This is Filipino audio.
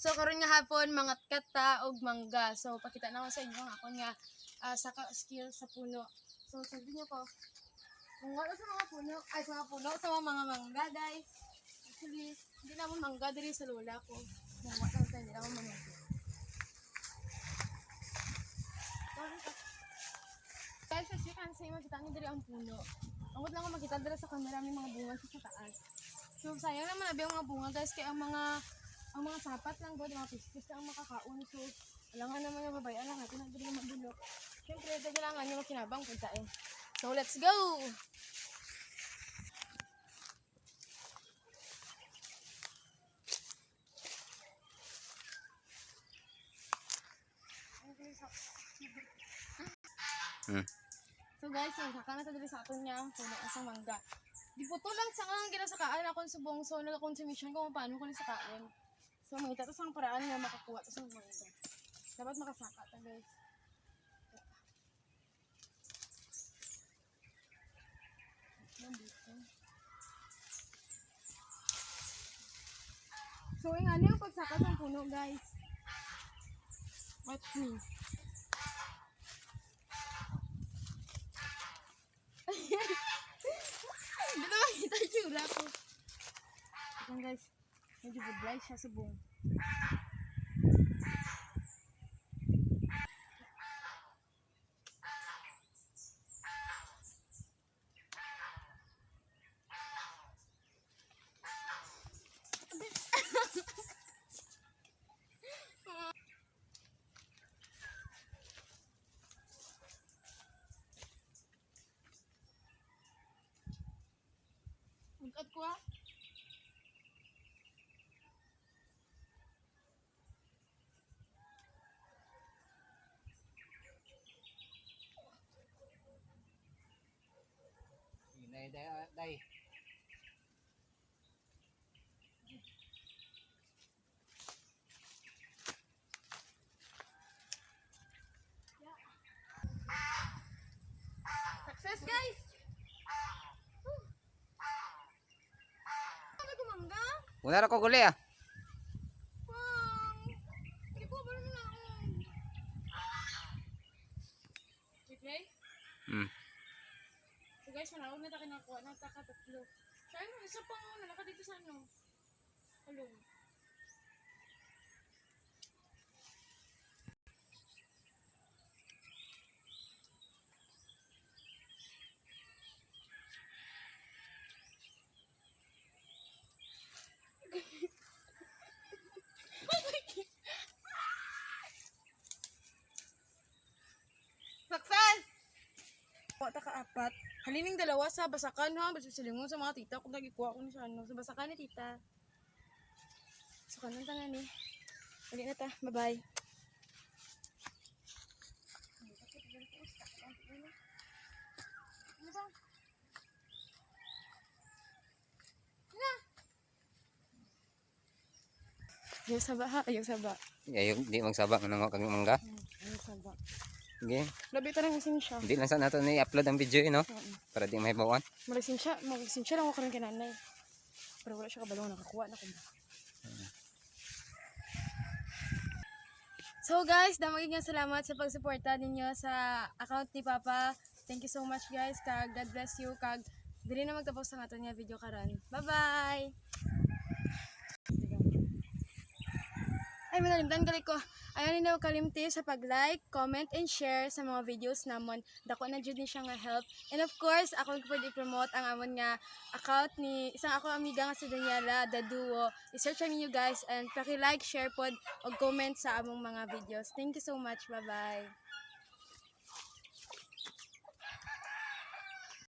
So karon nga hapon mga kata og mangga. So pakita na ko sa inyo ang akon nga saka skill sa puno. So sabi niyo ko kung wala sa mga puno, ay sa mga puno, sa mga mangga guys. Actually, hindi naman mangga diri sa lola ko. Kung wala lang tayo, hindi naman mangga. Guys, as you can see, makita niyo diri ang puno. Ang lang ko makita diri sa camera may mga bunga sa taas. So sayang naman abi ang mga bunga guys kay ang mga sapat lang god, mga pistis lang ang makakaon. So alangan naman yung babayan lang natin ang diri mabulok. Siyempre, kailangan nyo makinabang punta eh. So let's go! So guys, yung saka na dali sa aton niya puno sa mangga. Di po to lang sa nga ginasakaan akong subong so nag-consumption ko paano ko nisakain. So may tatas ang paraan na makakuha to sa mangga. Dapat makasaka ta guys. So yung ano yung pagsaka sa puno guys. Watch me. Hindi na makita yung tsura ko. Ito guys, medyo budlay siya sa buong. Magkat ko ah. Đây. Success guys! Ano ko mangga? Muna ra ko guli ah. Pang! Hindi ko ba naman ako? Okay? So guys, manawag na tayo nakuha na tatlo. So ano, isa pang nalaka dito sa ano? Hello. Success! Wata ka apat. Halining dalawa sa basakan ha. Basta silingon sa mga tita. Kung nagikuha ko ni sa ano. Sa basakan ni tita. So kanon tanan ni. Uli na ta. Bye-bye. Ano ba? Ayaw saba ha. Ayaw saba. Ayaw di magsabak nang kang mangga. Ayaw saba. Okay. Labi ta lang isin siya. Di lang sa nato ni upload ang video no. Para di mahibawan. Marisin siya lang ako karon kinanay. Pero wala siya kabalong nakakuha na ko. So guys, daming nga salamat sa pagsuporta ninyo sa account ni Papa. Thank you so much guys. Kag God bless you. Kag dili na magtapos ang aton nga video karon. Bye-bye. Ay, manalimtan gali ko. Ayaw nila kalimti sa pag-like, comment, and share sa mga videos namon. Dako na jud ni siya nga help. And of course, ako pwede i-promote ang amon nga account ni isang ako amiga nga si Daniela, The Duo. I-search ninyo guys and paki-like, share pod, o comment sa among mga videos. Thank you so much. Bye-bye.